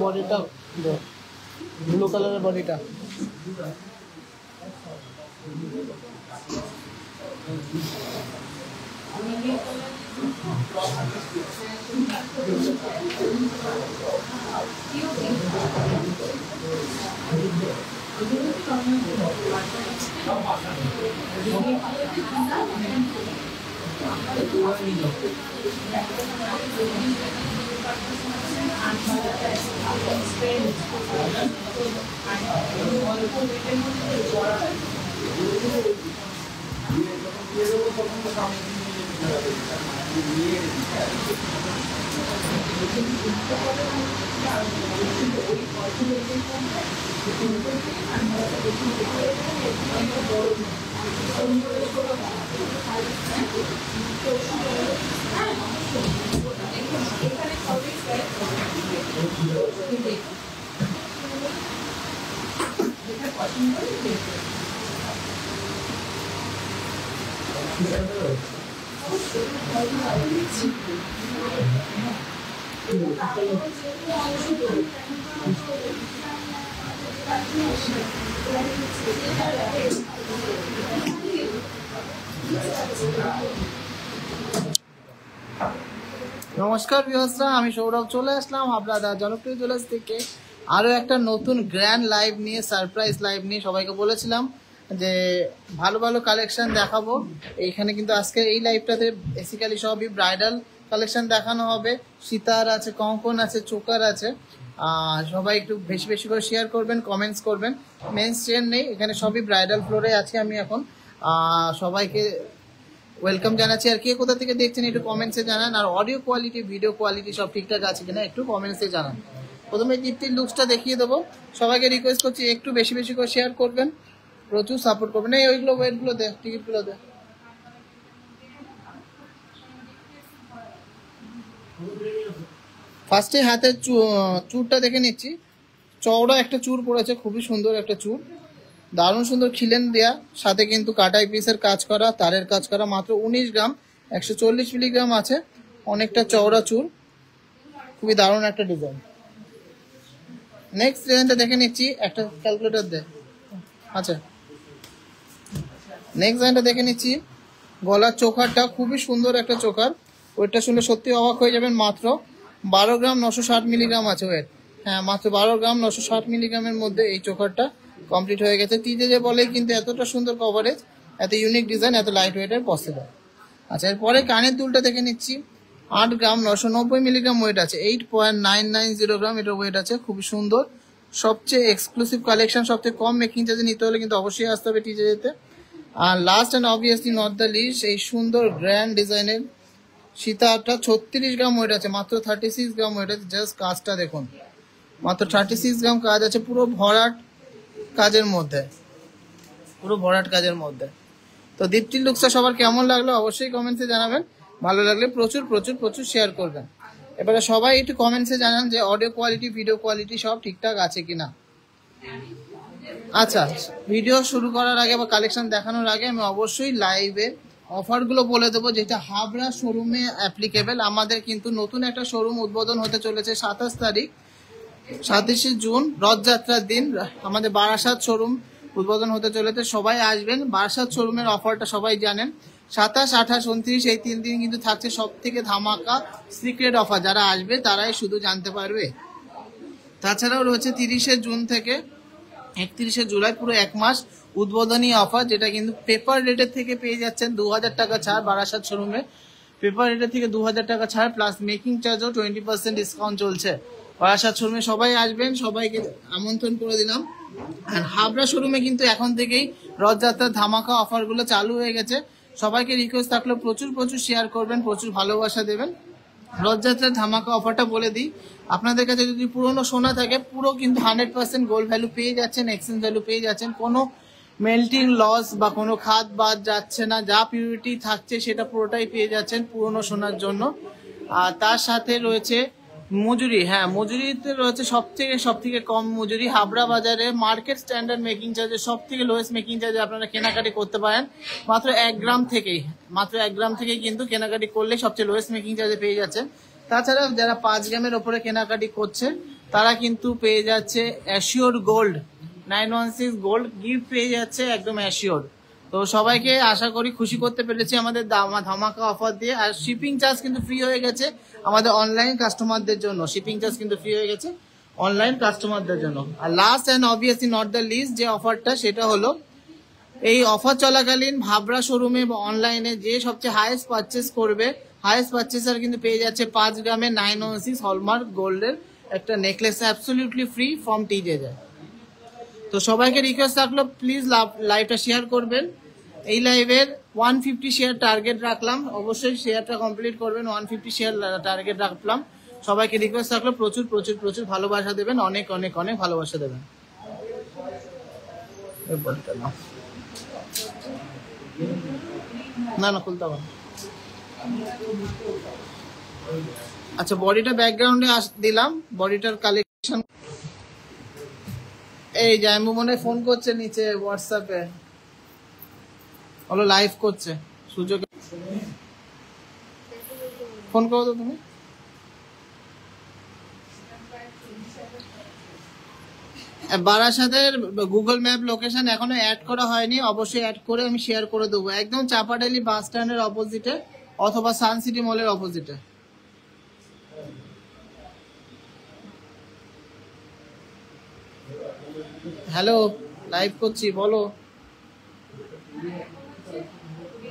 বডিটা ব্লু কালারের বডিটা নমস্কার ভিউয়ার্সরা, আমি সৌরভ চলে আসলাম আপনাদের জনপ্রিয় জুয়েলার্স থেকে আরও একটা নতুন গ্র্যান্ড লাইভ নিয়ে, সারপ্রাইজ লাইভ নিয়ে। সবাইকে বলেছিলাম যে ভালো ভালো কালেকশন দেখাবো। এইখানে কিন্তু আজকে এই লাইভটাতে বেসিক্যালি সবই ব্রাইডাল কালেকশন দেখানো হবে। সীতার আছে, কঙ্কন আছে, চোকার আছে। সবাই একটু বেশি বেশি করে শেয়ার করবেন, কমেন্টস করবেন। মেন্স চেন নেই এখানে, সবই ব্রাইডাল ফ্লোরে আছি আমি এখন। সবাইকে ওয়েলকাম জানাচ্ছি। আর কে কোথা থেকে দেখছেন একটু কমেন্টসে জানান। আর অডিও কোয়ালিটি, ভিডিও কোয়ালিটি সব ঠিকঠাক আছে কিনা একটু কমেন্টসে জানান। প্রথমে দীপ্তির লুকসটা দেখিয়ে দেবো। সবাইকে রিকোয়েস্ট করছি একটু বেশি বেশি করে শেয়ার করবেন, প্রচুর সাপোর্ট করবেন। এই ওইগুলো ওয়েটগুলো দে, টিকিটগুলো দে। ফার্স্টে হাতের চুরটা দেখে নিচ্ছি। চওড়া একটা চুর পড়েছে, খুবই সুন্দর একটা চুর, দারুণ সুন্দর খিলেন দেয়া, সাথে কিন্তু কাটাই পিসের কাজ করা, তারের কাজ করা। মাত্র 19 গ্রাম, 140 মিলিগ্রাম আছে। অনেকটা চওড়া চুর, খুবই দারুণ একটা ডিজাইন। নেক্সট ডিজাইনটা দেখে নিচ্ছি। একটা ক্যালকুলেটর দে। আচ্ছা, নেক্সট ডিজাইনটা দেখে নিচ্ছি। গলার চোকারটা খুবই সুন্দর একটা চোকার, ওয়েটটা শুনলে সত্যি অবাক হয়ে যাবেন। মাত্র 12 গ্রাম 960 মিলিগ্রাম আছে ওয়েট। হ্যাঁ, মাত্র 12 গ্রাম 960 মিলিগ্রামের মধ্যে এই চোকারটা কমপ্লিট হয়ে গেছে। টিজে যে বলে কিন্তু এতটা সুন্দর কভারেজ, এত ইউনিক ডিজাইন, এত লাইট ওয়েটের পসিবল। আচ্ছা, এরপরে কানের দুলটা দেখে নিচ্ছি। 8 গ্রাম 990 মিলিগ্রাম ওয়েট আছে, 8.990 গ্রাম এটা ওয়েট আছে। খুবই সুন্দর, সবচেয়ে এক্সক্লুসিভ কালেকশন, সবচেয়ে কম মেকিং চার্জে নিতে হলে কিন্তু অবশ্যই আসতে হবে টিজেতে। আর last and obviously not the least, এই সুন্দর গ্র্যান্ড ডিজাইনের সীতাটা 36 গ্রাম ওয়েট আছে, মাত্র 36 গ্রাম ওয়েট আছে। জাস্ট কাজটা দেখুন, মাত্র 36 গ্রাম কাজ আছে, পুরো ভরাট কাজের মধ্যে, পুরো ভরাট কাজের মধ্যে। তো দীপ্তি লুকসটা সবার কেমন লাগলো অবশ্যই কমেন্টসে জানাবেন, ভালো লাগলে প্রচুর প্রচুর প্রচুর শেয়ার করবেন। এবারে সবাই একটু কমেন্টসে জানান যে অডিও কোয়ালিটি, ভিডিও কোয়ালিটি সব ঠিকঠাক আছে কিনা। আচ্ছা, ভিডিও শুরু করার আগে বা কালেকশন দেখানোর আগে আমি অবশ্যই লাইভে অফারগুলো বলে দেবো, যেটা হাবড়া শোরুমে অ্যাপ্লিকেবল। আমাদের কিন্তু নতুন একটা শোরুম উদ্বোধন হতে চলেছে 27 তারিখ, 27শে জুন, রথযাত্রার দিন আমাদের বারাসাত শোরুম উদ্বোধন হতে চলেছে। সবাই আসবেন, বারাসাত শোরুমের অফারটা সবাই জানেন। 27, 28, 29 এই 3 দিন কিন্তু থাকছে সব থেকে ধামাকা সিক্রেট অফার, যারা আসবে তারাই শুধু জানতে পারবে। তাছাড়াও রয়েছে 30শে জুন থেকে 31শে জুলাই, পুরো 1 মাস উদ্বোধনী অফার, যেটা কিন্তু পেপার রেটের থেকে পেয়ে যাচ্ছেন 2000 টাকা ছাড়। বারাসাত শোরুমে পেপার রেটের থেকে 2000 টাকা ছাড়, প্লাস মেকিং চার্জও 20% ডিসকাউন্ট চলছে। বারাসাত শোরুমে সবাই আসবেন, সবাইকে আমন্ত্রণ করে দিলাম। আর হাবড়া শোরুমে কিন্তু এখন থেকেই রথযাত্রার ধামাকা অফারগুলো চালু হয়ে গেছে। সবাইকে রিকোয়েস্ট থাকলো প্রচুর প্রচুর শেয়ার করবেন, প্রচুর ভালোবাসা দেবেন। রথযাত্রার ধামাকা অফারটা বলে দিই, আপনাদের কাছে যদি পুরনো সোনা থাকে, পুরো কিন্তু 100% গোল্ড ভ্যালু পেয়ে যাচ্ছেন, এক্সচেঞ্জ ভ্যালু পেয়ে যাচ্ছেন, কোনো মেল্টিং লস বা কোনো খাদ বাদ যাচ্ছে না, যা পিউরিটি থাকছে সেটা পুরোটাই পেয়ে যাচ্ছেন পুরনো সোনার জন্য। আর তার সাথে রয়েছে মজুরি, হ্যাঁ মজুরিতে রয়েছে সব থেকে কম মজুরি হাবড়া বাজারে, মার্কেট স্ট্যান্ডার্ড মেকিং চার্জে সব থেকে লোয়েস্ট মেকিং চার্জে আপনারা কেনাকাটি করতে পারেন। মাত্র 1 গ্রাম থেকেই কিন্তু কেনাকাটি করলে সবচেয়ে লোয়েস্ট মেকিং চার্জে পেয়ে যাচ্ছে। তাছাড়া যারা 5 গ্রামের ওপরে কেনাকাটি করছে তারা কিন্তু পেয়ে যাচ্ছে অ্যাসিওর গোল্ড, 916 গোল্ড গিফট পেয়ে যাচ্ছে, একদম অ্যাসিওর। তো সবাইকে আশা করি খুশি করতে পেরেছি আমাদের ধামাকা অফার দিয়ে। আর শিপিং চার্জ কিন্তু ফ্রি হয়ে গেছে আমাদের অনলাইন কাস্টমারদের জন্য, শিপিং চার্জ কিন্তু ফ্রি হয়ে গেছে অনলাইন কাস্টমারদের জন্য। আর last and obviously not the least যে অফারটা, সেটা হলো এই অফার চলাকালীন হাবড়া শোরুমে বা অনলাইনে যে সবচেয়ে হাইয়েস্ট পারচেস করবে, হাইয়েস্ট পারচেসার কিন্তু পেয়ে যাচ্ছে 5 গ্রামের 916 হলমার্ক গোল্ডের একটা necklace, absolutely free from TJ. তো সবাইকে রিকোয়েস্ট থাকলো প্লিজ লাইভটা শেয়ার করবেন। এই লাইভের 150 শেয়ার টার্গেট রাখলাম, অবশ্যই শেয়ারটা কমপ্লিট করবেন। 150 শেয়ার টার্গেট রাখলাম। সবাইকে রিকোয়েস্ট থাকলো প্রচুর প্রচুর প্রচুর ভালোবাসা দেবেন, অনেক অনেক অনেক ভালোবাসা দেবেন। না না খুলতে হবে। আচ্ছা, বডিটা ব্যাকগ্রাউন্ডে দিলাম, বডিটার কালেকশন। এই জাইমু মনে ফোন করছে নিচে হোয়াটসঅ্যাপে, হলো লাইভ করছে, সুযোগ ফোন করো তো তুমি। বারাসাতের গুগল ম্যাপ লোকেশন এখনো অ্যাড করা হয়নি, অবশ্যই অ্যাড করে আমি শেয়ার করে দেবো। একদম চাপাডালি বাস স্ট্যান্ডের অপোজিটে অথবা সান সিটি মলের অপোজিটে। হ্যালো, লাইভ করছি, বলো।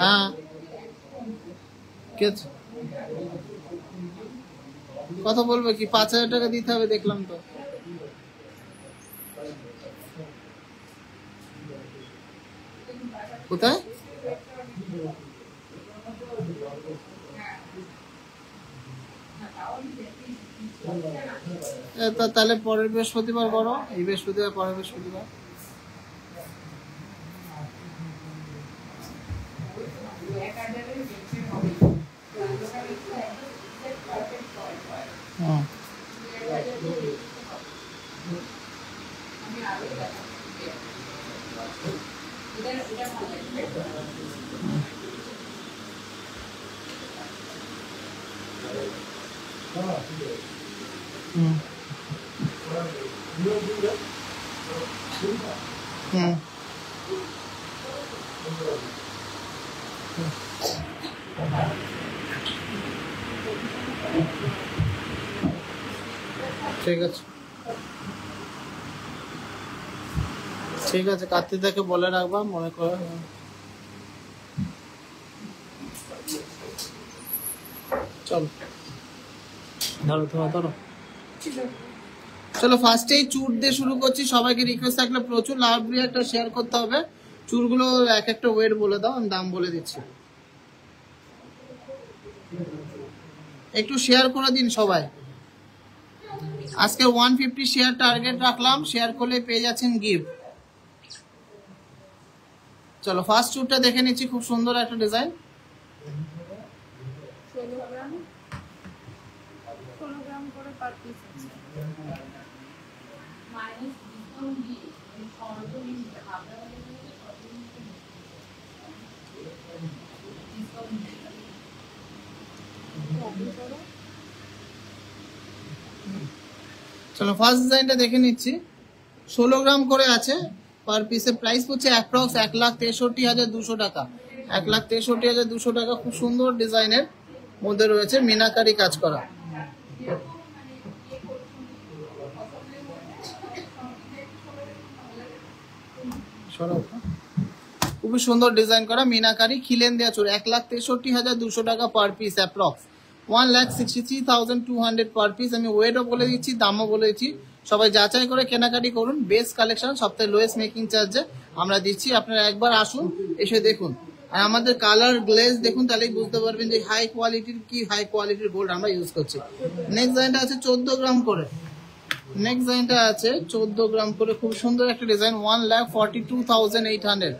হ্যাঁ কথা বলবে কি? 5000 টাকা দিতে হবে দেখলাম তো। কোথায়? তাহলে পরের বৃহস্পতিবার করো, এই বৃহস্পতিবার পরের বৃহস্পতিবার। ঠিক আছে ঠিক আছে, কার্তিকদাকে বলে রাখবা, মনে করো। চলো ধরো, ধরো ধরো। চলো ফার্স্টেই চুর দিয়ে শুরু করছি। সবাইকে রিকোয়েস্ট থাকলে প্রচুর লাভ দিয়ে একটা শেয়ার করতে হবে। চুরগুলো এক একটা ওয়েট বলে দাও, আমি দাম বলে দিচ্ছি। একটু শেয়ার করে দিন সবাই। আজকে 150 শেয়ার টার্গেট রাখলাম, শেয়ার করলে পেয়ে যাচ্ছেন গিফট। চলো ফার্স্ট চুরটা দেখে নিচ্ছি, খুব সুন্দর একটা ডিজাইন। চলো ফার্স্ট ডিজাইনটা দেখে নিচ্ছি। 16 গ্রাম করে আছে, পার পিসের প্রাইস হচ্ছে অ্যাপ্রক্স 1,63,200 টাকা। 1,63,200 টাকা। খুব সুন্দর ডিজাইনের মধ্যে রয়েছে মিনাকারি কাজ করা। খুবই সুন্দর ডিজাইন করা মিনাকারি খিলেন দেওয়া চোর। 1,63,200 টাকা per piece, approx 1,63,200 per piece. আমি ওয়েটও বলে দিচ্ছি, দামও বলে দিচ্ছি। সবাই যাচাই করে কেনাকাটি করুন। বেস্ট কালেকশন, সবথেকে লোয়েস্ট মেকিং চার্জে আমরা দিচ্ছি। আপনারা একবার আসুন, এসে দেখুন। আর আমাদের কালার গ্লেজ দেখুন, তাহলেই বুঝতে পারবেন যে হাই কোয়ালিটির কি হাই কোয়ালিটির গোল্ড আমরা ইউজ করছি। নেক্সট ডিজাইনটা আছে 14 গ্রাম করে। নেক্সট ডিজাইনটা আছে 14 গ্রাম করে, খুব সুন্দর একটা ডিজাইন। 1,42,800,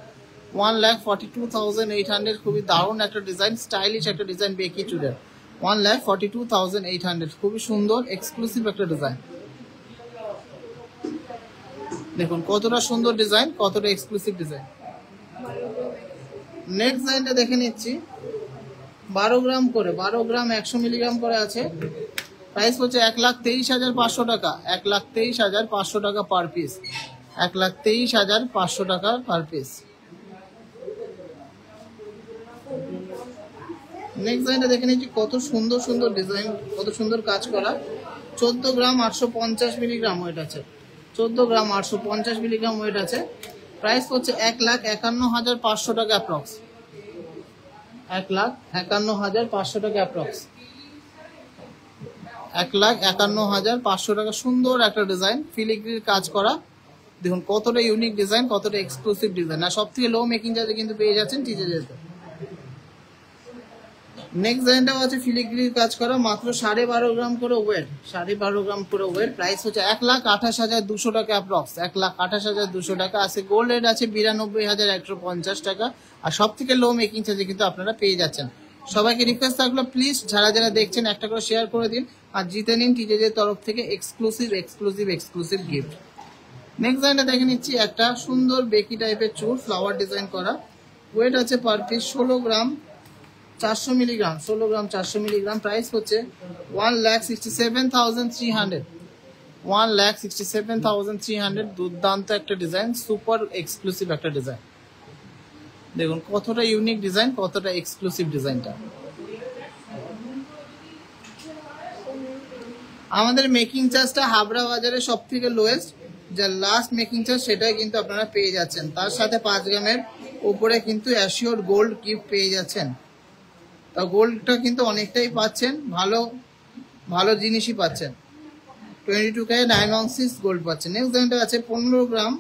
1,42,800। খুবই দারুণ একটা ডিজাইন, স্টাইলিশ একটা ডিজাইন বেকি চুড়ের। 1,42,800, খুবই সুন্দর এক্সক্লুসিভ একটা ডিজাইন। দেখুন কতটা সুন্দর ডিজাইন, কতটা এক্সক্লুসিভ ডিজাইন। নেক্সট ডিজাইনটা দেখে নিচ্ছি। 12 গ্রাম করে, 12 গ্রাম 100 মিলিগ্রাম করে আছে। প্রাইস হচ্ছে 1,23,500 টাকা। 1,23,500 টাকা পার পিস। 1,23,500 টাকা পার পিস। নেক্সট ডিজাইনটা দেখে নিচ্ছি। কত সুন্দর সুন্দর ডিজাইন, কত সুন্দর কাজ করা। 14 গ্রাম 850 মিলিগ্রাম ওয়েট আছে। 14 গ্রাম 850 মিলিগ্রাম ওয়েট আছে। প্রাইস হচ্ছে 1,51,500 টাকা অ্যাপ্রক্স। 1,51,500 টাকা অ্যাপ্রক্স। 1,51,500 টাকা। সুন্দর একটা ডিজাইন, ফিলিগ্রির কাজ করা। দেখুন কতটা ইউনিক ডিজাইন, কতটা এক্সক্লুসিভ ডিজাইন। আর সব থেকে লো মেকিং চার্জে কিন্তু পেয়ে যাচ্ছেন টিজেজেতে। নেক্সট ডিজাইনটাও আছে ফিলিগ্রির কাজ করা, মাত্র 12.5 গ্রাম করে ওয়েট। 12.5 গ্রাম করে ওয়েট। প্রাইস হচ্ছে 1,28,200 টাকা অ্যাপ্রক্স। 1,28,200 টাকা আছে। গোল্ড রেট আছে 92,150 টাকা। আর সব থেকে লো মেকিং চার্জে কিন্তু আপনারা পেয়ে যাচ্ছেন। সবাইকে রিকোয়েস্ট থাকলো প্লিজ যারা যারা দেখছেন একটা করে শেয়ার করে দিন, আর জিতে নিন টিজেজের তরফ থেকে exclusive exclusive exclusive gift. Next ডিজাইনটা দেখে নিচ্ছি। একটা সুন্দর বেকি টাইপের চুল, ফ্লাওয়ার ডিজাইন করা। ওয়েট আছে পার পিস 16 গ্রাম 400 মিলিগ্রাম। 16 গ্রাম 400 মিলিগ্রাম। প্রাইস হচ্ছে 1,67,300। 1,67,300। দুর্দান্ত একটা ডিজাইন, সুপার এক্সক্লুসিভ একটা ডিজাইন। দেখুন কতটা ইউনিক ডিজাইন, কতটা এক্সক্লুসিভ ডিজাইনটা। আমাদের মেকিং চার্জটা হাবড়া বাজারে সব থেকে লোয়েস্ট, যা লাস্ট মেকিং চার্জ সেটাই কিন্তু আপনারা পেয়ে যাচ্ছেন। তার সাথে 5 গ্রামের উপরে কিন্তু অ্যাসিওর গোল্ড গিফট পেয়ে যাচ্ছেন। তা গোল্ডটা কিন্তু অনেকটাই পাচ্ছেন, ভালো ভালো জিনিসই পাচ্ছেন। 22K 916 গোল্ড পাচ্ছেন। নেক্সট ডিজাইনটা আছে 15 গ্রাম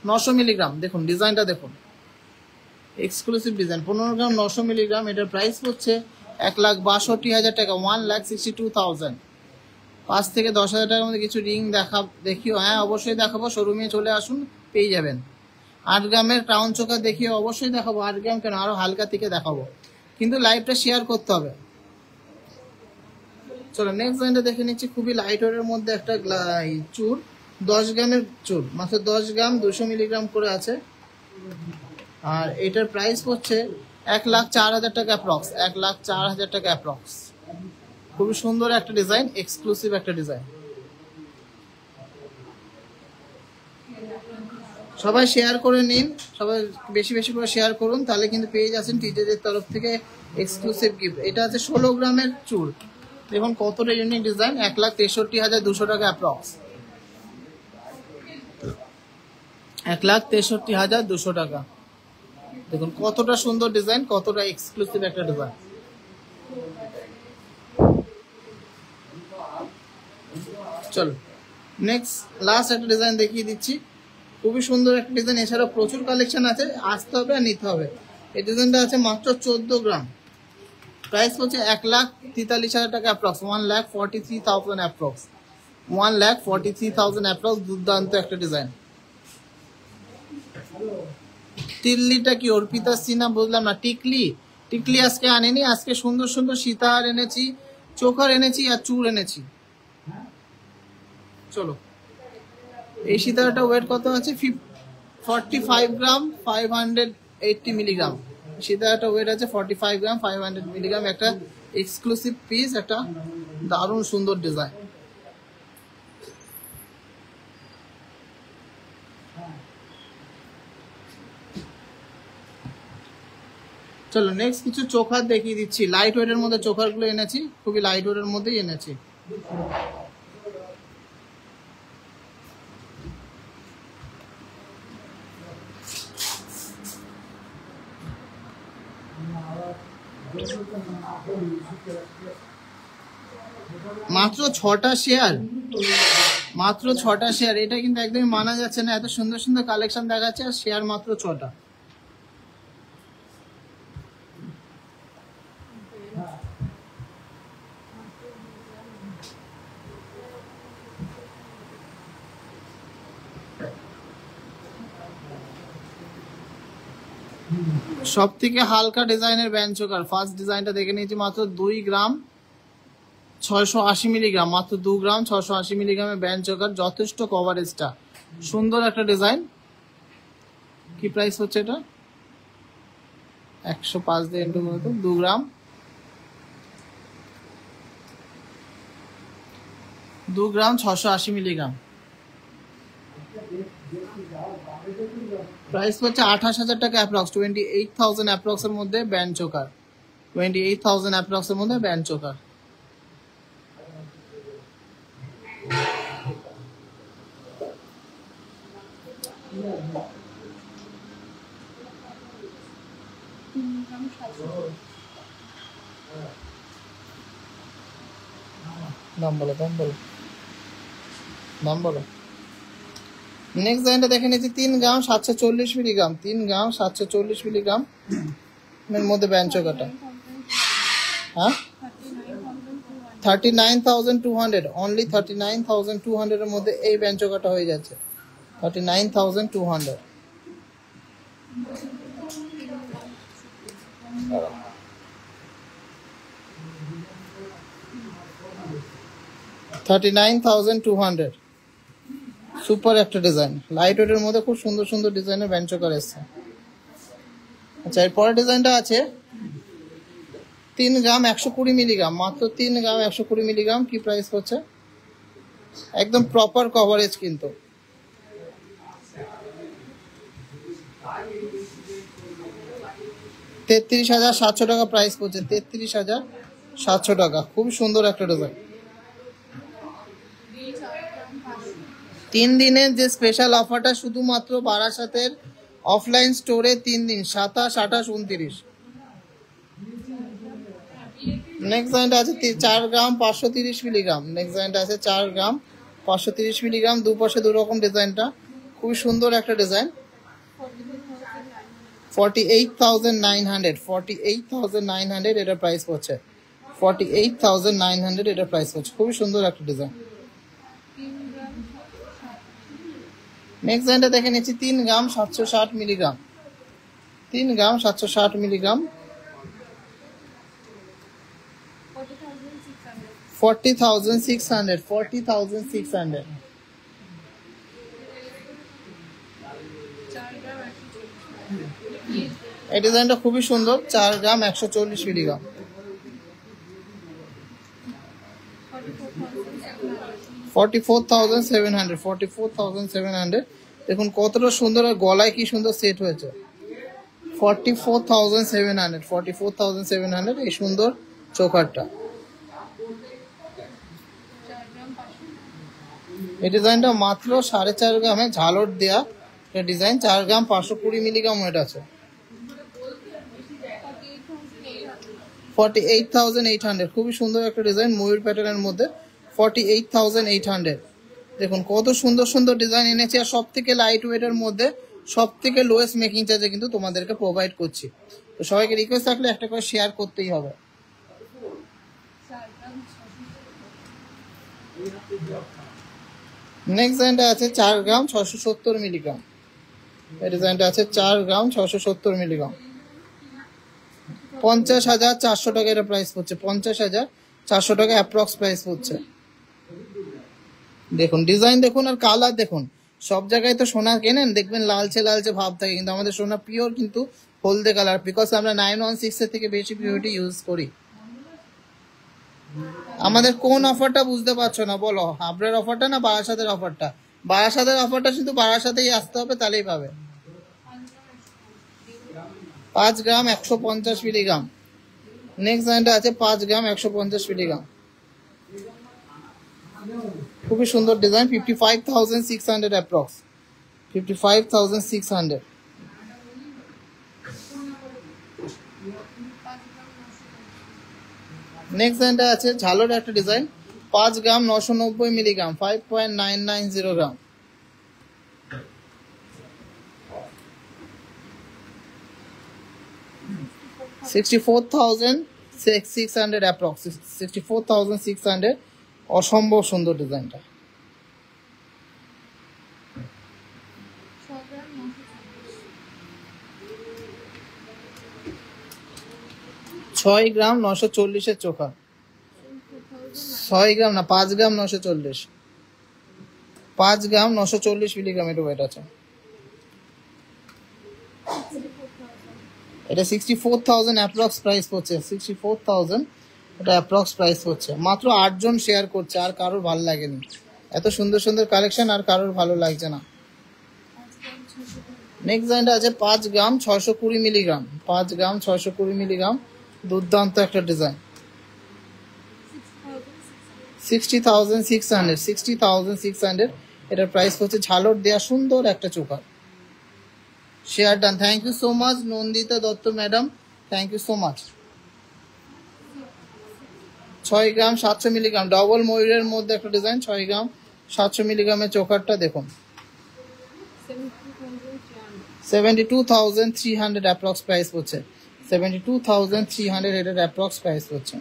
900 মিলিগ্রাম। দেখুন ডিজাইনটা দেখুন, এক্সক্লুসিভ ডিজাইন। 15 গ্রাম 900 মিলিগ্রাম। এটার প্রাইস হচ্ছে 1,62,000 টাকা। 1,62,000। 5 থেকে 10,000 টাকার মধ্যে কিছু রিং দেখিও। হ্যাঁ অবশ্যই দেখাবো, শোরুমে চলে আসুন, পেয়ে যাবেন। 8 গ্রামের ক্রাউন চোকা দেখিয়ে অবশ্যই দেখাবো। 8 গ্রাম কেন, আরো হালকা থেকে দেখাবো, কিন্তু লাইভটা শেয়ার করতে হবে। চলো নেক্সট ডিজাইনটা দেখে নিচ্ছি। খুবই লাইট ওয়েটের মধ্যে একটা চুর, 10 গ্রামের চুর, মাত্র 10 গ্রাম 200 মিলিগ্রাম করে আছে। আর এটার প্রাইস হচ্ছে 1,04,000 টাকা অ্যাপ্রক্স। 1,04,000 টাকা অ্যাপ্রক্স। খুবই সুন্দর একটা ডিজাইন, এক্সক্লুসিভ একটা ডিজাইন। সবাই শেয়ার করে নিন, সবাই বেশি বেশি করে শেয়ার করুন, তাহলে কিন্তু পেয়ে যাচ্ছেন টিজেজের তরফ থেকে এক্সক্লুসিভ গিফট। এটা আছে 16 গ্রামের চুল। দেখুন কতটা ইউনিক ডিজাইন। 1,63,200 টাকা অ্যাপ্রক্স। 1,63,200 টাকা। দেখুন কতটা সুন্দর ডিজাইন, কতটা এক্সক্লুসিভ একটা ডিজাইন। চলো নেক্সট লাস্ট একটা ডিজাইন দেখিয়ে দিচ্ছি, খুবই সুন্দর একটা ডিজাইন। এছাড়াও প্রচুর কালেকশন আছে, আসতে হবে আর নিতে হবে। এই ডিজাইনটা আছে মাত্র 14 গ্রাম, প্রাইস হচ্ছে 1,43,000 টাকা অ্যাপ্রক্স, 1,43,000 অ্যাপ্রক্স, 1,43,000 অ্যাপ্রক্স। দুর্দান্ত একটা ডিজাইন। টিল্লিটা কি অর্পিতা সিনা বুঝলাম না। টিকলি, টিকলি আজকে আনিনি, আজকে সুন্দর সুন্দর সীতাহার এনেছি, চোখার এনেছি আর চূড় এনেছি। চলো এই সীতাহারটা ওয়েট কত আছে, 45 গ্রাম 580 মিলিগ্রাম। সীতাহারটা ওয়েট আছে 45 গ্রাম 500 মিলিগ্রাম। একটা এক্সক্লুসিভ পিস, একটা দারুণ সুন্দর ডিজাইন। চলো নেক্সট কিছু চোখার দেখিয়ে দিচ্ছি, লাইট ওয়েটের মধ্যে চোখার গুলো এনেছি, খুবই লাইট ওয়েটের মধ্যেই এনেছি। মাত্র 6টা শেয়ার, মাত্র 6টা শেয়ার, এটা কিন্তু একদমই মানা যাচ্ছে না। এত সুন্দর সুন্দর কালেকশন দেখাচ্ছে আর শেয়ার মাত্র 6টা। সব থেকে হালকা ডিজাইনের ব্যান্ড চোকার ফার্স্ট ডিজাইনটা দেখে নিয়েছি, মাত্র 2 গ্রাম 680 মিলিগ্রাম, মাত্র 2 গ্রাম 680 মিলিগ্রামের ব্যান্ড চোকার, যথেষ্ট কভারেজটা, সুন্দর একটা ডিজাইন। কি প্রাইস হচ্ছে এটা, 105 দিয়ে ইন্টু করে তো 2 গ্রাম 680 মিলিগ্রাম। প্রাইস হচ্ছে 28,000 টাকা অ্যাপ্রক্স, 28,000 অ্যাপ্রক্স এর মধ্যে ব্যান্ড চোকার, 28,000 অ্যাপ্রক্স এর মধ্যে ব্যান্ড চোকার। দাম বলো, দাম বলো, দাম বলো। নেক্সট ডিজাইনটা দেখে নিচ্ছি, 3 গ্রাম 740 মিলিগ্রাম, 3 গ্রাম 740 মিলিগ্রাম এর মধ্যে ব্যান্ড চোকারটা। হ্যাঁ 39,200, অনলি 39,200 এর মধ্যে এই ব্যান্ড চোকারটা হয়ে যাচ্ছে, 39,200। 39,200, সুপার একটা ডিজাইন, লাইট ওয়েটের মধ্যে খুব সুন্দর সুন্দর ডিজাইনের ব্যান্ড চোকার এসছে। আচ্ছা এরপরের ডিজাইনটা আছে 3 গ্রাম 120 মিলিগ্রাম, মাত্র 3 গ্রাম 120 মিলিগ্রাম। কি প্রাইস হচ্ছে, একদম প্রপার কভারেজ কিন্তু, $33,700 টাকা প্রাইস পড়ছে, 33,700 টাকা। খুব সুন্দর একটা ডিজাইন। 3 দিনের যে স্পেশাল অফারটা শুধুমাত্র বারাসাতের অফলাইন স্টোরে 3 দিন, 27, 28, 29। নেক্সট ডিজাইনটা আছে 4 গ্রাম 530 মিলিগ্রাম, নেক্সট ডিজাইনটা আছে 4 গ্রাম 530 মিলিগ্রাম, দুপাশে দু রকম ডিজাইনটা, খুবই সুন্দর একটা ডিজাইন। 48,900, 48,900 এটা প্রাইস পড়ছে, 48,900 এটা প্রাইস পড়ছে, খুবই সুন্দর একটা ডিজাইন। নেক্সট ডিজাইনটা দেখে নিচ্ছি 3 গ্রাম 760 মিলিগ্রাম, 3 গ্রাম 760 মিলিগ্রাম, 40,600, 40,600। এই ডিজাইনটা খুবই সুন্দর, 4 গ্রাম 140 মিলিগ্রাম, 44,700, 44,700। দেখুন কতটা সুন্দর, গলায় কি সুন্দর সেট হয়েছে, 44,700, 44,700 এই সুন্দর চোকারটা। এই ডিজাইনটা মাত্র 4.5 গ্রামে ঝালর দেয়া ডিজাইন, 4 গ্রাম 520 মিলিগ্রাম ওয়েট আছে, 48,800। খুবই সুন্দর একটা ডিজাইন ময়ূর প্যাটার্নের মধ্যে, 48,800। দেখুন কত সুন্দর সুন্দর ডিজাইন এনেছি, আর সব থেকে লাইট ওয়েটের মধ্যে সব থেকে লোয়েস্ট মেকিং চার্জে কিন্তু তোমাদেরকে প্রোভাইড করছি। তো সবাইকে রিকোয়েস্ট থাকলে একটা করে শেয়ার করতেই হবে। নেক্সট ডিজাইনটা আছে 4 গ্রাম 670 মিলিগ্রাম। এই ডিজাইনটা আছে 4 গ্রাম 670 মিলিগ্রাম, 50,400 টাকা এটা প্রাইস পড়ছে, 50,400 টাকা অ্যাপ্রক্স প্রাইস পড়ছে। দেখুন ডিজাইন দেখুন আর কালার দেখুন, সব জায়গায় তো সোনা কেনেন দেখবেন লালচে লালচে ভাব থাকে, কিন্তু আমাদের সোনা পিওর কিন্তু হলদে কালার, বিকজ আমরা 916 এর থেকে বেশি পিওরিটি ইউজ করি। আমাদের কোন অফারটা বুঝতে পারছো না বলো, হাবড়ার অফারটা না বারাসাতের অফারটা? বারাসাতের অফারটা শুধু বারাসাতেই আসতে হবে, তাহলেই পাবে। 5 গ্রাম 150 মিলিগ্রাম। নেক্সট ডিজাইনটা আছে 5 গ্রাম 150 মিলিগ্রাম, খুবই সুন্দর ডিজাইন, 55,600 অ্যাপ্রক্স, 55,600। নেক্সট ডিজাইনটা আছে ঝালোর একটা ডিজাইন, 5 গ্রাম 990 মিলিগ্রাম, 5.990 গ্রাম, $64,600 অ্যাপ্রক্স, 64,600। অসম্ভব সুন্দর ডিজাইনটা। 6 গ্রাম 940 চোখা, 6 গ্রাম না 5 গ্রাম 940, 5 গ্রাম 940 মিলিগ্রাম এটা ওয়েট আছে। এটা 64,000 অ্যাপ্রক্স প্রাইস পড়ছে, 64,000 এটা অ্যাপ্রক্স প্রাইস পড়ছে। মাত্র 8 জন শেয়ার করছে, আর কারোর ভালো লাগেনি, এত সুন্দর সুন্দর কালেকশন আর কারোর ভালো লাগছে না। নেক্সট ডিজাইনটা আছে 5 গ্রাম 620 মিলিগ্রাম, 5 গ্রাম 620 মিলিগ্রাম, দুর্দান্ত একটা ডিজাইন, 60,600, 60,600 এটার প্রাইস হচ্ছে। ঝালর দেয়া সুন্দর একটা চোখা। Share done, thank you so much Nandita Datta madam, thank you so much. 6 gram 700 milligram, double ময়ূরের মধ্যে একটা ডিজাইন, 6 গ্রাম 700 মিলিগ্রামের চোখারটা দেখুন, 72,300 অ্যাপ্রক্স প্রাইস পড়ছে, 72,300 এটার অ্যাপ্রক্স প্রাইস পড়ছে।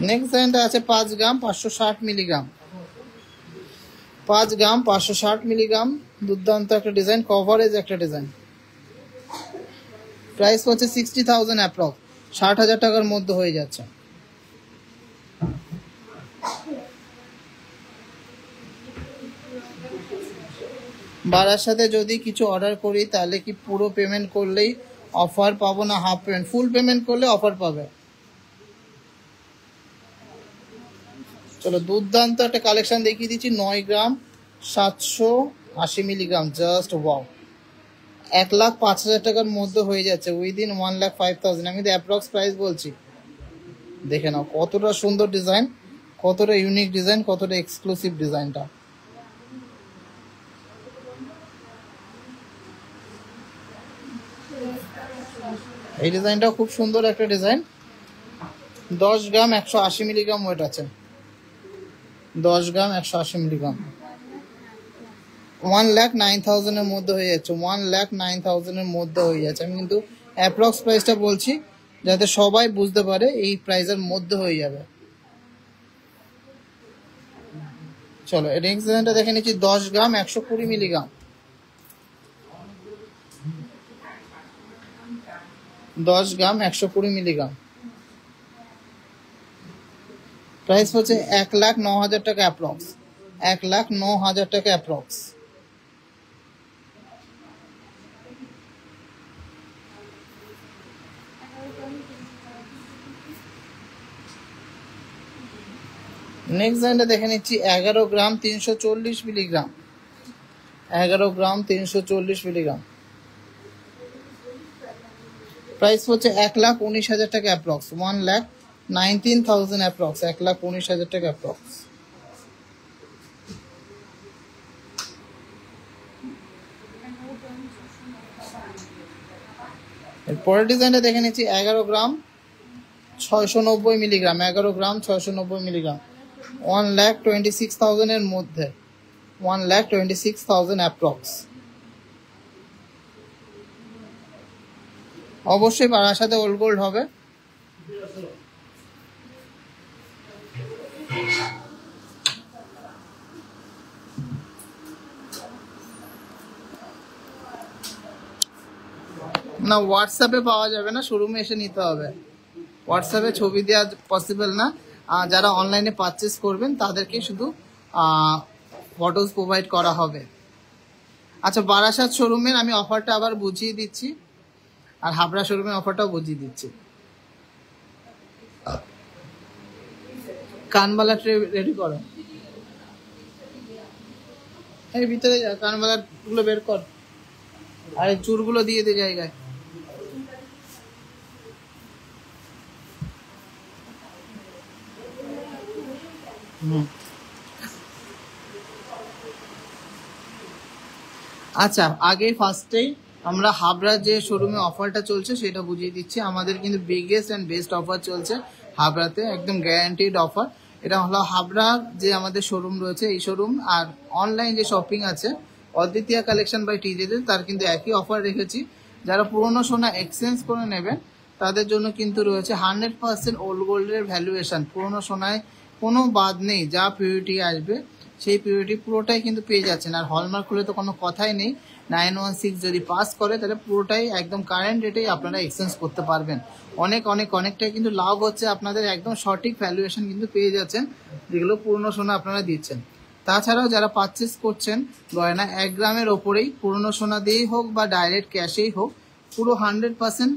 নেক্সট ডিজাইনটা আছে 5 গ্রাম 560 মিলিগ্রাম, 5 গ্রাম 560 মিলিগ্রাম, দুর্দান্ত একটা ডিজাইন, কভারেজ একটা ডিজাইন, প্রাইস হচ্ছে 60,000 অ্যাপ্রক্স, 60,000 টাকার মধ্যে হয়ে যাচ্ছে। বারাসাতে যদি কিছু অর্ডার করি তাহলে কি পুরো পেমেন্ট করলেই অফার পাবো না হাফ পেমেন্ট? ফুল পেমেন্ট করলে অফার পাবে। চলো দুর্দান্ত একটা কালেকশন দেখিয়ে দিচ্ছি, 9 গ্রাম 780 মিলিগ্রাম, জাস্ট ওয়াও, 1,05,000 টাকার মধ্যে হয়ে যাচ্ছে, উইদিন 1,05,000। আমি তো অ্যাপ্রক্স প্রাইস বলছি, দেখে নাও কতটা সুন্দর ডিজাইন, কতটা ইউনিক ডিজাইন, কতটা এক্সক্লুসিভ ডিজাইনটা। এই ডিজাইনটাও খুব সুন্দর একটা ডিজাইন, 10 গ্রাম 180 মিলিগ্রাম ওয়েট আছে, 10 গ্রাম 180 মিলিগ্রাম, 1,09,000 এর মধ্যে হয়ে যাচ্ছে, 1,09,000 এর মধ্যে হয়ে যাচ্ছে। আমি কিন্তু অ্যাপ্রক্স প্রাইসটা বলছি যাতে সবাই বুঝতে পারে এই প্রাইসের মধ্যে হয়ে যাবে। চলো নেক্সট ডিজাইনটা দেখে নিচ্ছি, 10 গ্রাম 120 মিলিগ্রাম, 10 গ্রাম 120 মিলিগ্রাম, প্রাইস হচ্ছে 1,09,000 টাকা অ্যাপ্রক্স, 1,09,000 টাকা অ্যাপ্রক্স। নেক্সট ডিজাইনটা দেখে নিচ্ছি, 11 গ্রাম 340 মিলিগ্রাম, 11 গ্রাম 340 মিলিগ্রাম, প্রাইস হচ্ছে 1,19,000 টাকা অ্যাপ্রক্স, 1,19,000 অ্যাপ্রক্স, 1,19,000 টাকা অ্যাপ্রক্স। পরের ডিজাইনটা দেখে নিচ্ছি, 11 গ্রাম 690 মিলিগ্রাম, 11 গ্রাম 690 মিলিগ্রাম, 1,26,000 এর মধ্যে, 1,26,000 অ্যাপ্রক্স। অবশ্যই বারাসাতে ওল্ড গোল্ড হবে। না, হোয়াটসঅ্যাপে পাওয়া যাবে না, শোরুমে এসে নিতে হবে। হোয়াটসঅ্যাপে ছবি দেওয়া পসিবল না। যারা অনলাইনে পারচেস করবেন তাদেরকে শুধু ফটোজ প্রোভাইড করা হবে। আচ্ছা, বারাসাত শোরুমের আমি অফারটা আবার বুঝিয়ে দিচ্ছি, আর হাবড়া শোরুমের অফারটাও বুঝিয়ে দিচ্ছি। কানবালা ট্রে রেডি করো, এই ভিতরে কানবালা গুলো বের কর, আর এই চুরগুলো দিয়ে দে জায়গায়। আচ্ছা, আগে ফার্স্টেই আমরা হাবড়ার যে শোরুমে অফারটা চলছে সেটা বুঝিয়ে দিচ্ছি। আমাদের কিন্তু বিগেস্ট অ্যান্ড বেস্ট অফার চলছে হাবড়াতে, একদম গ্যারান্টিড অফার। এটা হলো হাবড়ার যে আমাদের শোরুম রয়েছে এই শোরুম, আর অনলাইন যে শপিং আছে অদ্বিতীয়া কালেকশন বাই টিজেদের, তার কিন্তু একই অফার রেখেছি। যারা পুরনো সোনা এক্সচেঞ্জ করে নেবেন তাদের জন্য কিন্তু রয়েছে 100% ওল্ড গোল্ডের ভ্যালুয়েশন। পুরনো সোনায় কোনো বাদ নেই, যা পিউরিটি আসবে সেই পিউরিটি পুরোটাই কিন্তু পেয়ে যাচ্ছেন। আর হলমার্ক খুলে তো কোনো কথাই নেই, 916 যদি পাস করে তাহলে পুরোটাই একদম কারেন্ট রেটেই আপনারা এক্সচেঞ্জ করতে পারবেন। অনেকটাই কিন্তু লাভ হচ্ছে আপনাদের, একদম সঠিক ভ্যালুয়েশন কিন্তু পেয়ে যাচ্ছেন যেগুলো পুরনো সোনা আপনারা দিচ্ছেন। তাছাড়াও যারা পারচেস করছেন গয়না 1 গ্রামের ওপরেই, পুরনো সোনা দিয়েই হোক বা ডাইরেক্ট ক্যাশেই হোক, পুরো 100%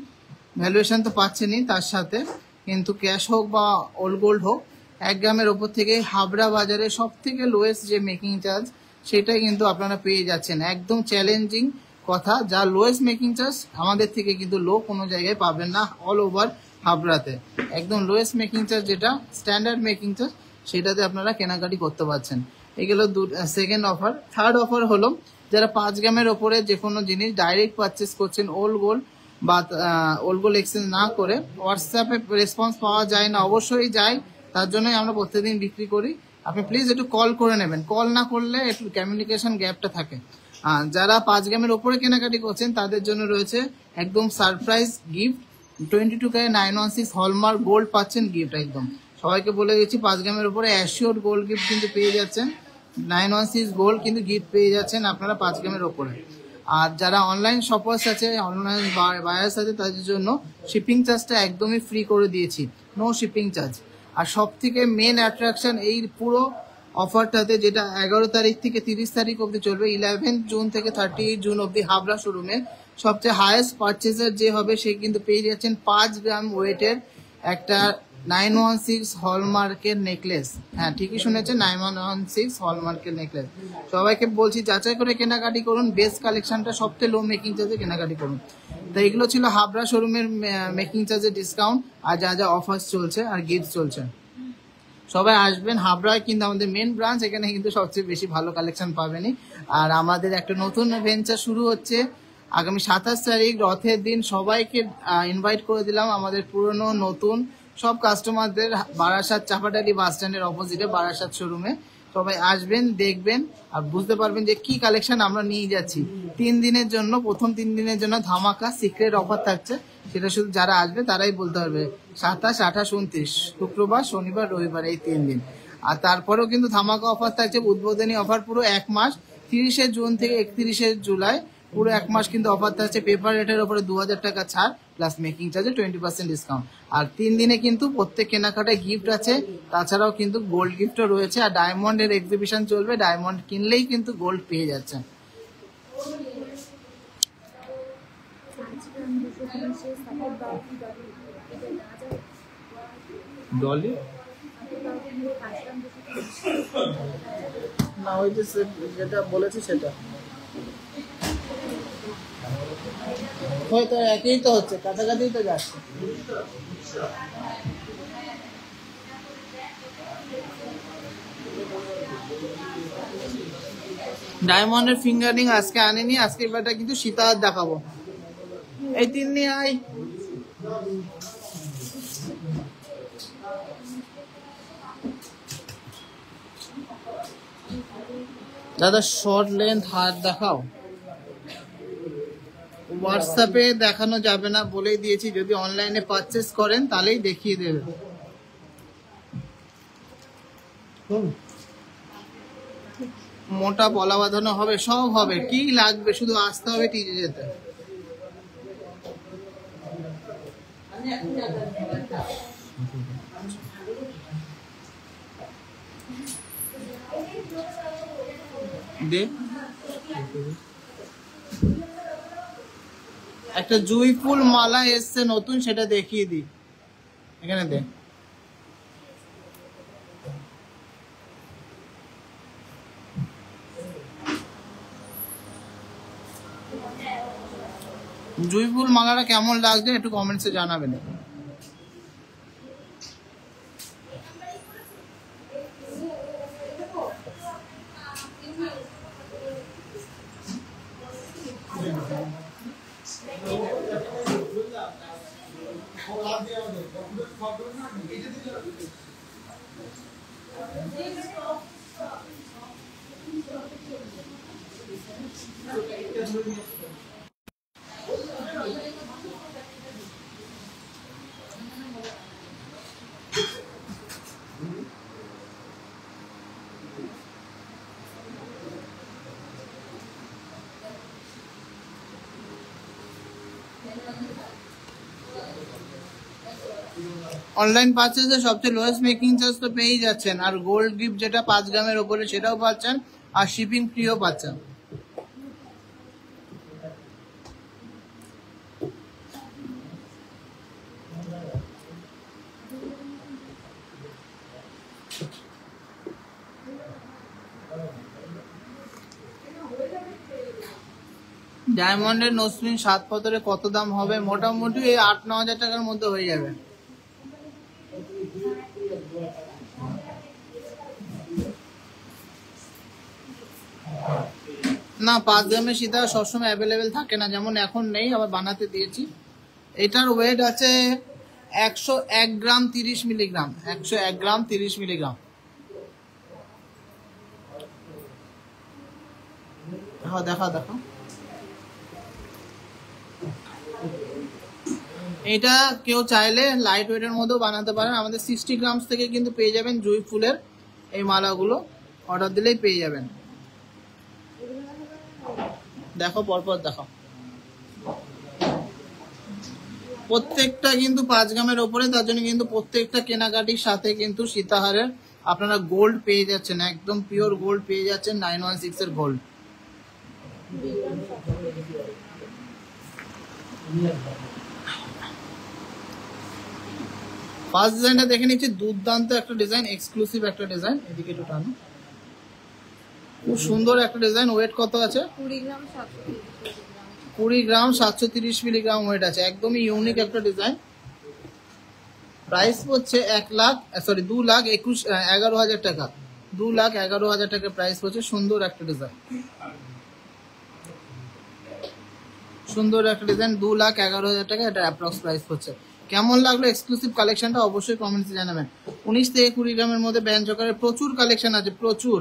ভ্যালুয়েশন তো পাচ্ছেনই, তার সাথে কিন্তু ক্যাশ হোক বা ওল্ড গোল্ড হোক 1 গ্রামের ওপর থেকে হাবড়া বাজারে সব থেকে লোয়েস্ট যে মেকিং চার্জ সেটাই কিন্তু আপনারা পেয়ে যাচ্ছেন। একদম চ্যালেঞ্জিং কথা, যা লোয়েস্ট মেকিং চার্জ আমাদের থেকে কিন্তু লো কোনো জায়গায় পাবেন না অল ওভার হাবড়াতে। একদম লোয়েস্ট মেকিং চার্জ যেটা স্ট্যান্ডার্ড মেকিং চার্জ সেটাতে আপনারা কেনাকাটি করতে পারছেন। এগুলো সেকেন্ড অফার। থার্ড অফার হলো যারা 5 গ্রামের ওপরে যে কোনো জিনিস ডাইরেক্ট পারচেস করছেন ওল্ড গোল্ড বা ওল্ড গোল্ড এক্সচেঞ্জ না করে, হোয়াটসঅ্যাপে রেসপন্স পাওয়া যায় না, অবশ্যই যায়, তার জন্যই আমরা প্রত্যেকদিন বিক্রি করি। আপনি প্লিজ একটু কল করে নেবেন, কল না করলে একটু কমিউনিকেশন গ্যাপটা থাকে। যারা 5 গ্রামের ওপরে কেনাকাটি করছেন তাদের জন্য রয়েছে একদম surprise gift, 22K 916 hallmark gold পাচ্ছেন গিফট। একদম সবাইকে বলে গেছি 5 গ্রামের উপরে অ্যাসিওর গোল্ড গিফট কিন্তু পেয়ে যাচ্ছেন, 916 গোল্ড কিন্তু গিফট পেয়ে যাচ্ছেন আপনারা 5 গ্রামের ওপরে। আর যারা অনলাইন শপার্স আছে, অনলাইন বায়ার্স আছে, তাদের জন্য শিপিং চার্জটা একদমই ফ্রি করে দিয়েছি, নো শিপিং চার্জ। আর সব থেকে মেন অ্যাট্রাকশন এই পুরো অফারটাতে, যেটা 11 তারিখ থেকে 30 তারিখ অবধি চলবে, 11 জুন থেকে 38 জুন অবধি হাবড়া শোরুমে সবচেয়ে হায়েস্ট পারচেজার যে হবে সে কিন্তু পেয়ে যাচ্ছেন 5 গ্রাম ওয়েটের একটা 916 হলমার্কের নেকলেস। হ্যাঁ, ঠিকই শুনেছেন, 916 হলমার্কের নেকলেস। সবাইকে বলছি যাচাই করে কেনাকাটি করুন, বেস্ট কালেকশনটা সবচেয়ে লো মেকিং চার্জে কেনাকাটি করুন। তো এগুলো ছিল হাবড়া শোরুমের মেকিং চার্জের ডিসকাউন্ট আর যা যা অফার্স চলছে আর গিফট চলছে। সবাই আসবেন, হাবড়ায় কিন্তু আমাদের মেন ব্রাঞ্চ, এখানে কিন্তু সবচেয়ে বেশি ভালো কালেকশন পাবেনই। আর আমাদের একটা নতুন ভেঞ্চার শুরু হচ্ছে আগামী 27 তারিখ রথের দিন। সবাইকে ইনভাইট করে দিলাম, আমাদের পুরনো নতুন সব কাস্টমারদের, বারাসাত চাপাটালি বাস স্ট্যান্ডের অপোজিটে বারাসাত শোরুমে। সবাই আসবেন, দেখবেন আর বুঝতে পারবেন যে কি কালেকশন আমরা নিয়ে যাচ্ছি। 3 দিনের জন্য, প্রথম 3 দিনের জন্য ধামাকা সিক্রেট অফার থাকছে, সেটা শুধু যারা আসবে তারাই বলতে পারবে। 27, 28, 29 শুক্রবার, শনিবার, রবিবার, এই 3 দিন। আর তারপরেও কিন্তু ধামাকা অফার থাকছে, উদ্বোধনী অফার পুরো 1 মাস, 30শে জুন থেকে 31শে জুলাই, পুরো 1 মাস কিন্তু অফার থাকছে। পেপার রেটের উপরে 2000 টাকা ছাড় প্লাস মেকিং চার্জে 20% ডিসকাউন্ট। আর 3 দিনে কিন্তু প্রত্যেক কেনাকাটায় গিফট আছে, তাছাড়াও কিন্তু গোল্ড গিফটও রয়েছে। আর ডায়মন্ডের এক্সিবিশন চলবে, ডায়মন্ড কিনলেই কিন্তু গোল্ড পেয়ে যাচ্ছে। ডলি না, ওই যে যেটা বলেছি সেটা হয়তো একই তো হচ্ছে, কাছাকাছি তো যাচ্ছে। ডায়মন্ডের ফিঙ্গারিং আজকে আনেনি, আজকে এবারটা কিন্তু সীতাহার দেখাবো। এই 3 নিয়ে আয়। দাদা শর্ট লেন্থ হাত দেখাও। হোয়াটসঅ্যাপে দেখানো যাবে না বলেই দিয়েছি, যদি অনলাইনে পারচেস করেন তাহলেই দেখিয়ে দেবে। মোটা পলা বাঁধানো হবে, সব হবে, কি লাগবে শুধু আসতে হবে টিজে যেতে। দে একটা জুঁই ফুল মালা এসছে নতুন, সেটা দেখিয়ে দি। এখানে দে, জুঁই ফুল মালাটা কেমন লাগছে একটু কমেন্টসে জানাবেন। অনলাইন পারচেজে সবচেয়ে লোয়েস্ট মেকিং চার্জ তো পেয়েই যাচ্ছেন, আর গোল্ড গিফট যেটা 5 গ্রামের ওপরে সেটাও পাচ্ছেন, আর শিপিং ফ্রিও পাচ্ছেন। ডায়মন্ডের নোসপিন 7 পাথরে কত দাম হবে? মোটামুটি 8-9 হাজার টাকার মধ্যে হয়ে যাবে। না, 5 গ্রামের সীতা সবসময় অ্যাভেলেবেল থাকে না, যেমন এখন নেই, আবার বানাতে দিয়েছি। এটার ওয়েট আছে 101 গ্রাম 30 মিলিগ্রাম, 101 গ্রাম 30 মিলিগ্রাম। হ্যাঁ দেখা দেখা, এটা কেউ চাইলে লাইট ওয়েটের মধ্যেও বানাতে পারেন। আমাদের 60 গ্রামস থেকে কিন্তু পেয়ে যাবেন জুঁই ফুলের এই মালাগুলো, অর্ডার দিলেই পেয়ে যাবেন। দেখো পরপর দেখো, প্রত্যেকটা কিন্তু 5 গ্রামের ওপরে, তার জন্য কিন্তু প্রত্যেকটা কেনাকাটির সাথে কিন্তু সীতাহারের আপনারা গোল্ড পেয়ে যাচ্ছেন, একদম পিওর গোল্ড পেয়ে যাচ্ছেন, 916 এর গোল্ড। ফার্স্ট ডিজাইনটা দেখে নিচ্ছি, দুর্দান্ত একটা ডিজাইন, এক্সক্লুসিভ একটা ডিজাইন। এদিকে একটু টানো, খুব সুন্দর একটা ডিজাইন। ওয়েট কত আছে? 20 গ্রাম 730 মিলিগ্রাম ওয়েট আছে, একদমই ইউনিক একটা ডিজাইন। প্রাইস পড়ছে 2,11,000 টাকা, 2,11,000 টাকা প্রাইস পড়ছে। সুন্দর একটা ডিজাইন, সুন্দর একটা ডিজাইন, 2,11,000 টাকা এটা অ্যাপ্রক্স প্রাইস পড়ছে। কেমন লাগলো এক্সক্লুসিভ কালেকশনটা অবশ্যই কমেন্টসে জানাবেন। 19 থেকে 20 গ্রামের মধ্যে ব্যঞ্জকারের প্রচুর কালেকশন আছে, প্রচুর।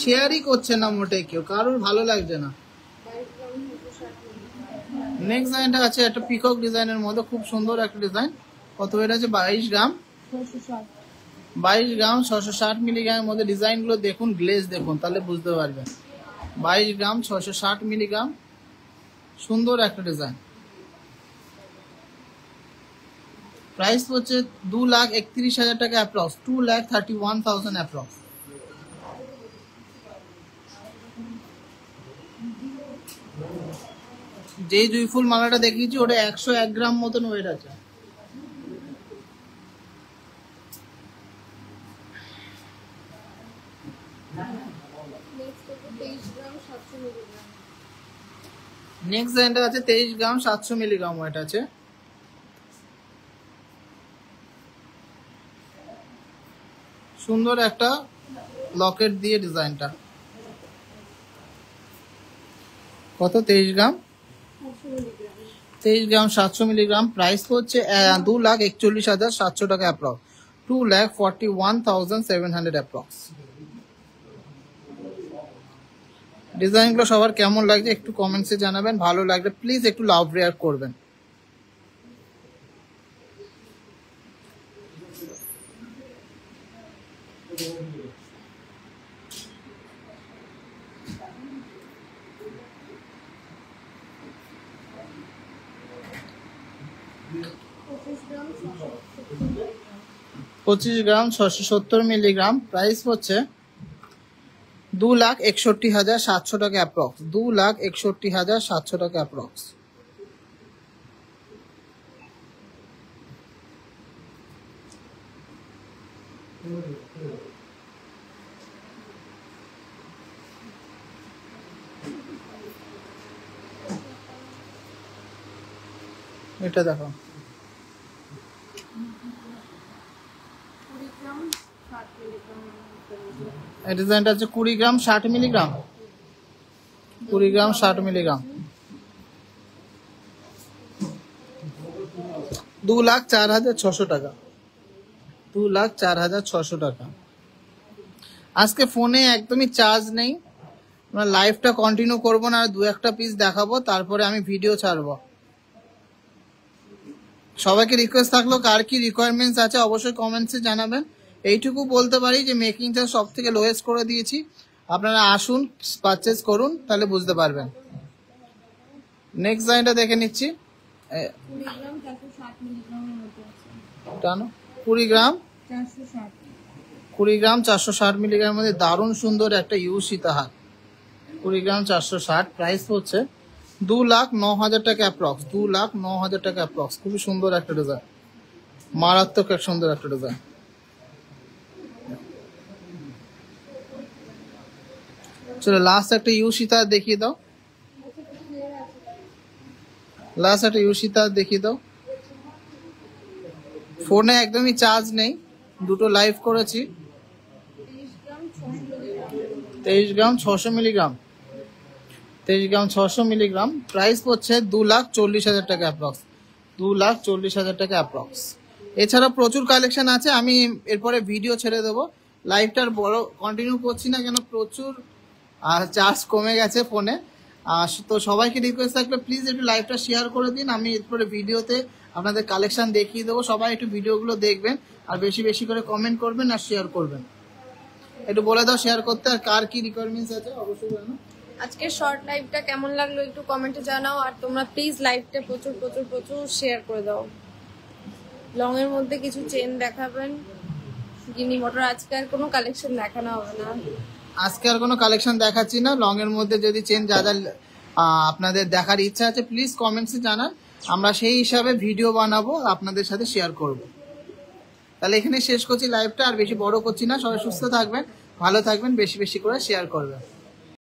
শেয়ারই করছে না মোটেই কেউ, কারোর ভালো লাগছে না। নেক্সট ডিজাইনটা আছে একটা পিকক ডিজাইনের মধ্যে, খুব সুন্দর একটা ডিজাইন। কত ওয়েট আছে? 22 গ্রাম 660 মিলিগ্রামের মধ্যে। ডিজাইনগুলো দেখুন, গ্লেজ দেখুন, তাহলে বুঝতে পারবেন। 22 গ্রাম 660 মিলিগ্রাম, সুন্দর একটা ডিজাইন। প্রাইস হচ্ছে 2,31,000 টাকা অ্যাপ্রক্স, 2,31,000 অ্যাপ্রক্স। যেই জুঁই ফুল মালাটা দেখিয়েছি ওটা 101 গ্রাম মতন ওয়েট আছে। নেক্সট ডিজাইনটা আছে 23 গ্রাম 700 মিলিগ্রাম ওয়েট আছে। সুন্দর একটা লকেট দিয়ে ডিজাইনটা, কত? 23 গ্রাম, 23 গ্রাম 700 মিলিগ্রাম। প্রাইস হচ্ছে 2,41,700 টাকা অ্যাপ্রক্স, 2,41,700 অ্যাপ্রক্স। ডিজাইনগুলো সবার কেমন লাগছে একটু কমেন্টসে জানাবেন। ভালো লাগলে প্লিজ একটু লাভ রেয়ার করবেন। পঁচিশ গ্রাম 670 মিলিগ্রাম। প্রাইস হচ্ছে 2,61,700 টাকা অ্যাপ্রক্স, 2,61,700 টাকা অ্যাপ্রক্স। এটা দেখো, এই ডিজাইনটা হচ্ছে 20 গ্রাম 60 মিলিগ্রাম, 20 গ্রাম 60 মিলিগ্রাম, 2,04,600 টাকা, 2,04,600 টাকা। আজকে ফোনে একদমই চার্জ নেই, আমরা লাইভটা কন্টিনিউ করবো না, আর 2-1টা পিস দেখাবো, তারপরে আমি ভিডিও ছাড়বো। সবাইকে রিকোয়েস্ট থাকলো, কার কি রিকোয়ারমেন্টস আছে অবশ্যই কমেন্টসে জানাবেন। এইটুকু বলতে পারি যে মেকিং চার্জ সব থেকে লোয়েস্ট করে দিয়েছি, আপনারা আসুন পারচেজ করুন, তাহলে বুঝতে পারবেন। নেক্সট লাইনটা দেখে নিচ্ছি। 20 গ্রাম 460 মিলিগ্রামের মধ্যে দারুণ সুন্দর একটা ইউজ সীতাহার, 20 গ্রাম 460। প্রাইস হচ্ছে 2,09,000 টাকা অ্যাপ্রক্স, 2,09,000 টাকা অ্যাপ্রক্স। খুবই সুন্দর একটা ডিজাইন, মারাত্মক এক সুন্দর একটা ডিজাইন। চলো লাস্ট একটা ইউজ সীতাহার দেখিয়ে দাও, লাস্ট একটা ইউজ সীতাহার দেখিয়ে দাও। ফোনে একদমই চার্জ নেই, দুটো লাইভ করেছি। 23 গ্রাম 600 মিলিগ্রাম, 23 গ্রাম 600 মিলিগ্রাম। প্রাইস হচ্ছে 2,40,000 টাকা অ্যাপ্রক্স, 2,40,000 টাকা অ্যাপ্রক্স। এছাড়া প্রচুর কালেকশন আছে, আমি এরপরে ভিডিও ছেড়ে দেবো। লাইভটার বড় কন্টিনিউ করছি না কেন, প্রচুর চার্জ কমে গেছে ফোনে। তো সবাইকে রিকোয়েস্ট থাকলে প্লিজ একটু লাইভটা শেয়ার করে দিন, আমি এরপরে ভিডিওতে আপনাদের কালেকশন দেখিয়ে দেবো। সবাই একটু ভিডিওগুলো দেখবেন আর বেশি বেশি করে কমেন্ট করবেন আর শেয়ার করবেন। একটু বলে দাও শেয়ার করতে, আর কার কি রিকোয়ারমেন্টস আছে অবশ্যই জানাও। আজকে শর্ট লাইভটা কেমন লাগলো একটু কমেন্টে জানাও, আর তোমরা প্লিজ লাইভটা প্রচুর প্রচুর প্রচুর শেয়ার করে দাও। লং এর মধ্যে কিছু চেন দেখাবেন গিনি মোটর, আজকে আর কোনো কালেকশন দেখানো হবে না, আজকে আর কোনো কালেকশন দেখাচ্ছি না। লং এর মধ্যে যদি চেন যা যা আপনাদের দেখার ইচ্ছা আছে প্লিজ কমেন্টসে জানান, আমরা সেই হিসাবে ভিডিও বানাবো, আপনাদের সাথে শেয়ার করব। তাহলে এখানে শেষ করছি লাইভটা, আর বেশি বড় করছি না। সবাই সুস্থ থাকবেন, ভালো থাকবেন, বেশি বেশি করে শেয়ার করবেন।